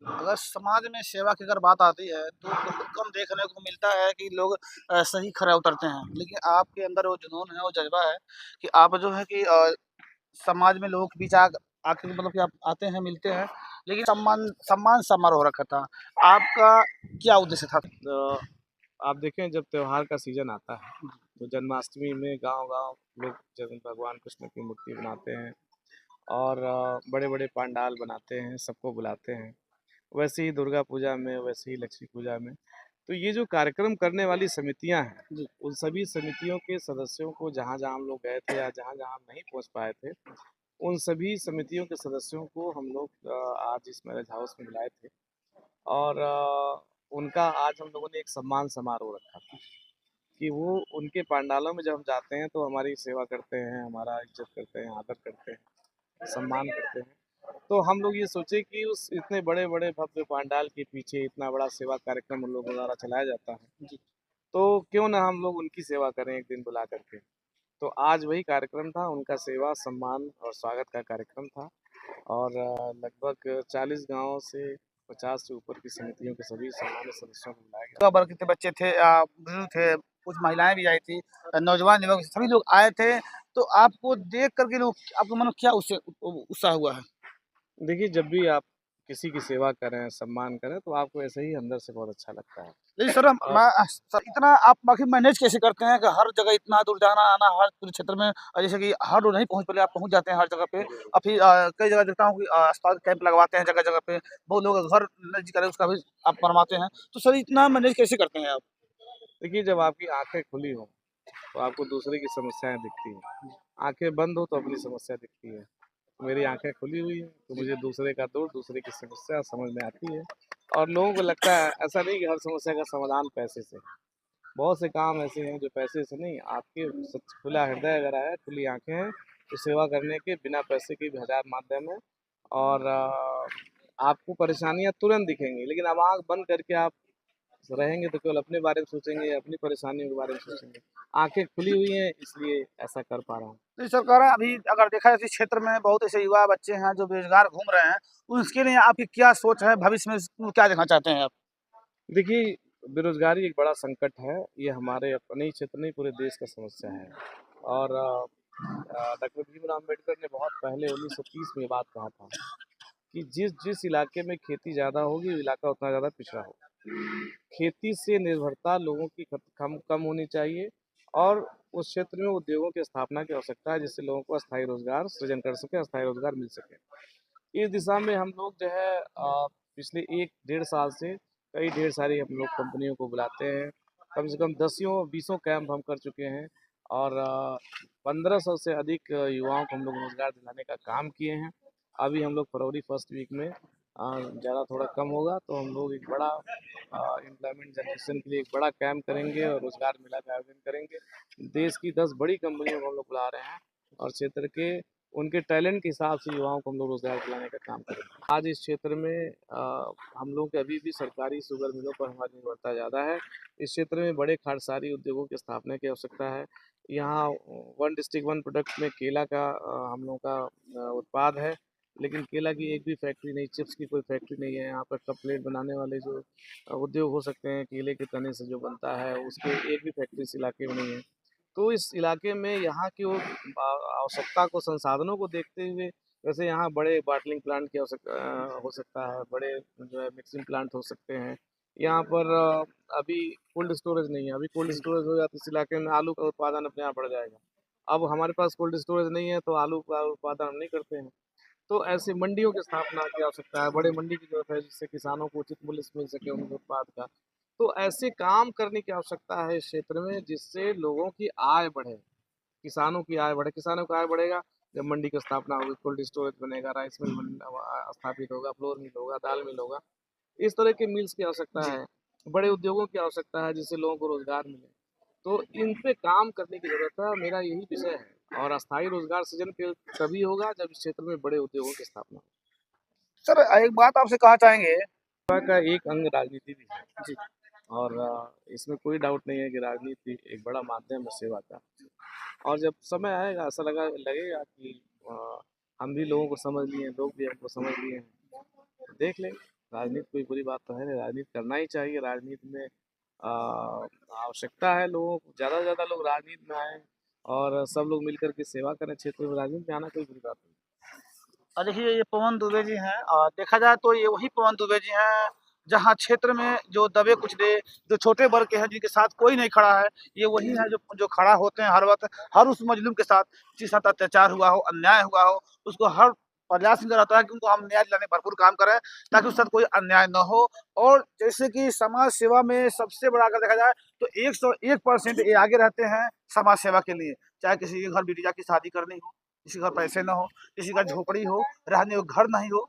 अगर समाज में सेवा की अगर बात आती है तो बहुत कम देखने को मिलता है कि लोग सही खरा उतरते हैं। लेकिन आपके अंदर वो जुनून है, वो जज़्बा है कि आप जो है कि समाज में लोगों के बीच आके मतलब कि आप आते हैं, मिलते हैं, लेकिन सम्मान सम्मान समारोह रखा था। आपका क्या उद्देश्य था? तो आप देखें जब त्योहार का सीजन आता है तो जन्माष्टमी में गांव-गांव लोग जन्म भगवान कृष्ण की मूर्ति बनाते हैं और बड़े-बड़े पंडाल बनाते हैं, सबको बुलाते हैं। वैसे ही दुर्गा पूजा में, वैसे ही लक्ष्मी पूजा में। तो ये जो कार्यक्रम करने वाली समितियां हैं, जी। उन सभी समितियों के सदस्यों को जहाँ-जहाँ हम लोग गए थे या जहाँ-जहाँ हम नहीं पहुँच पाए थे, उन सभी समितियों के सदस्यों को हम लोग आज इस मैरिज हाउस में बुलाए थे और उनका आज हम लोगों ने एक सम्मान समारोह रखा था कि वो उनके पंडालों में जब हम जाते हैं तो हमारी सेवा करते हैं, हमारा इज्जत करते हैं, आदर करते हैं, सम्मान करते हैं। तो हम लोग ये सोचे कि उस इतने बड़े-बड़े भव्य पंडाल के पीछे इतना बड़ा सेवा कार्यक्रम उन लोगों द्वारा चलाया जाता है, जी। तो क्यों ना हम लोग उनकी सेवा करें एक दिन बुला करके। तो आज वही कार्यक्रम था, उनका सेवा, सम्मान और स्वागत का कार्यक्रम था और लगभग 40 गाँवों से 50 से ऊपर की समितियों के सभी सामान्य सदस्यों को बुलाया गया। वर्ग के बच्चे थे, बुजुर्ग थे, कुछ महिलाएँ भी आई थी, नौजवान युवक सभी लोग आए थे, तो आपको देख कर के लोग आपको मानो क्या उससे उत्साह हुआ है? देखिए, जब भी आप किसी की सेवा करें, सम्मान करें, तो आपको ऐसे ही अंदर से बहुत अच्छा लगता है। लेकिन सर और सर इतना आप आखिर मैनेज कैसे करते हैं कि हर जगह इतना दूर जाना-आना हर पूरे क्षेत्र में जैसे कि हर रोज़ नहीं पहुँच पहले आप पहुँच जाते हैं हर जगह पे और फिर कई जगह देखता हूँ कि अस्पताल कैंप लगवाते हैं जगह-जगह पे, बहुत लोग का घर नज़दीक है उसका भी आप बनवाते हैं, तो सर इतना मैनेज कैसे करते हैं आप? देखिए, जब आपकी आँखें खुली हों, तो आपको दूसरे की समस्याएँ दिखती हैं। आँखें बंद हो तो अपनी समस्या दिखती है। मेरी आँखें खुली हुई हैं, तो मुझे दूसरे का दुःख, दूसरे की समस्या समझ में आती है और लोगों को लगता है ऐसा नहीं कि हर समस्या का समाधान पैसे से है। बहुत से काम ऐसे हैं जो पैसे से नहीं, आपके सच खुला हृदय अगर है, खुली आँखें हैं, तो सेवा करने के बिना पैसे के भी हज़ार माध्यम हैं और आपको परेशानियाँ तुरंत दिखेंगी, लेकिन अब आँख बंद करके आप रहेंगे तो केवल अपने बारे में सोचेंगे, अपनी परेशानियों के बारे में सोचेंगे। आँखें खुली हुई हैं इसलिए ऐसा कर पा रहा हूँ। तो सरकार अभी अगर देखा जाए इस क्षेत्र में बहुत ऐसे युवा बच्चे हैं जो बेरोज़गार घूम रहे हैं, उसके लिए आपकी क्या सोच है भविष्य में क्या देखना चाहते हैं आप? देखिए, बेरोज़गारी एक बड़ा संकट है, ये हमारे अपने ही क्षेत्र नहीं पूरे देश का समस्या है और डॉक्टर भीमराव अम्बेडकर ने बहुत पहले 1930 में ये बात कहा था कि जिस जिस इलाके में खेती ज़्यादा होगी, वो इलाका उतना ज़्यादा पिछड़ा होगा। खेती से निर्भरता लोगों की कम कम होनी चाहिए और उस क्षेत्र में उद्योगों की स्थापना की आवश्यकता है जिससे लोगों को अस्थायी रोजगार सृजन कर सके, अस्थायी रोजगार मिल सके। इस दिशा में हम लोग जो है पिछले 1 डेढ़ साल से कई ढेर सारी हम लोग कंपनियों को बुलाते हैं। कम से कम दसियों बीसों कैंप हम कर चुके हैं और 1500 से अधिक युवाओं को हम लोग रोज़गार दिलाने का काम किए हैं। अभी हम लोग फरवरी फर्स्ट वीक में ज़्यादा थोड़ा कम होगा तो हम लोग एक बड़ा एम्प्लॉयमेंट जनरेशन के लिए एक बड़ा कैंप करेंगे और रोज़गार मेला का आयोजन करेंगे। देश की 10 बड़ी कंपनियों को हम लोग बुला रहे हैं और क्षेत्र के उनके टैलेंट के हिसाब से युवाओं को हम लोग रोज़गार दिलाने का काम करेंगे। आज इस क्षेत्र में हम लोग के अभी भी सरकारी शुगर मिलों पर हमारी निर्भरता ज़्यादा है। इस क्षेत्र में बड़े खाद्य उद्योगों की स्थापना की आवश्यकता है। यहाँ वन डिस्ट्रिक्ट वन प्रोडक्ट में केला का हम लोगों का उत्पाद है, लेकिन केला की एक भी फैक्ट्री नहीं, चिप्स की कोई फैक्ट्री नहीं है। यहाँ पर कप प्लेट बनाने वाले जो उद्योग हो सकते हैं, केले के तने से जो बनता है, उसके एक भी फैक्ट्री इस इलाके में नहीं है। तो इस इलाके में यहाँ की वो आवश्यकता को संसाधनों को देखते हुए वैसे यहाँ बड़े बॉटलिंग प्लांट की हो सकता है, बड़े जो है मिक्सिंग प्लांट हो सकते हैं। यहाँ पर अभी कोल्ड स्टोरेज नहीं है, अभी कोल्ड स्टोरेज हो जाए तो इस इलाके में आलू का उत्पादन अपने आप बढ़ जाएगा। अब हमारे पास कोल्ड स्टोरेज नहीं है तो आलू का उत्पादन हम नहीं करते हैं। तो ऐसे मंडियों की स्थापना की आवश्यकता है, बड़े मंडी की ज़रूरत है जिससे किसानों को उचित मूल्य मिल सके उनके उत्पाद का। तो ऐसे काम करने की आवश्यकता है इस क्षेत्र में जिससे लोगों की आय बढ़े, किसानों की आय बढ़े। किसानों की आय बढ़ेगा जब मंडी की स्थापना होगी, कोल्ड स्टोरेज बनेगा, राइस मिल स्थापित होगा, फ्लोर मिल होगा, दाल मिल होगा। इस तरह के मिल्स की आवश्यकता जी। है, बड़े उद्योगों की आवश्यकता है जिससे लोगों को रोज़गार मिले। तो इन पे काम करने की ज़रूरत है, मेरा यही विषय है और अस्थायी रोज़गार सृजन के तभी होगा जब इस क्षेत्र में बड़े उद्योगों की स्थापना हो। सर एक बात आपसे कहना चाहेंगे। सेवा का एक अंग राजनीति भी है जी। और इसमें कोई डाउट नहीं है कि राजनीति एक बड़ा माध्यम है सेवा का और जब समय आएगा ऐसा लगेगा कि अ, हम भी लोगों को समझ लिए हैं, लोग भी हमको समझ लिए हैं, देख लेंगे। राजनीति कोई बुरी बात तो है नहीं, राजनीति करना ही चाहिए। राजनीति में आवश्यकता है लोगों को, ज़्यादा से ज़्यादा लोग राजनीति में आएँ और सब लोग मिलकर के सेवा करें क्षेत्र में। राजनीति में आना कोई बुरी बात नहीं। देखिए ये पवन दुबे जी हैं, देखा जाए तो ये वही पवन दुबे जी हैं जहाँ क्षेत्र में जो दबे कुचले, जो छोटे वर्ग के हैं जिनके साथ कोई नहीं खड़ा है, ये वही है जो जो खड़ा होते हैं हर वक्त, हर उस मजलूम के साथ जिसके साथ अत्याचार हुआ हो, अन्याय हुआ हो, उसको हर प्रयास नजर आता है कि उनको हम न्याय दिलाने का भरपूर काम करें ताकि उसके साथ कोई अन्याय न हो। और जैसे कि समाज सेवा में सबसे बड़ा अगर देखा जाए तो 101% ये आगे रहते हैं समाज सेवा के लिए। चाहे किसी के घर बिटिया की शादी करनी हो, किसी के घर पैसे न हो, किसी का झोपड़ी हो, रहने को घर नहीं हो,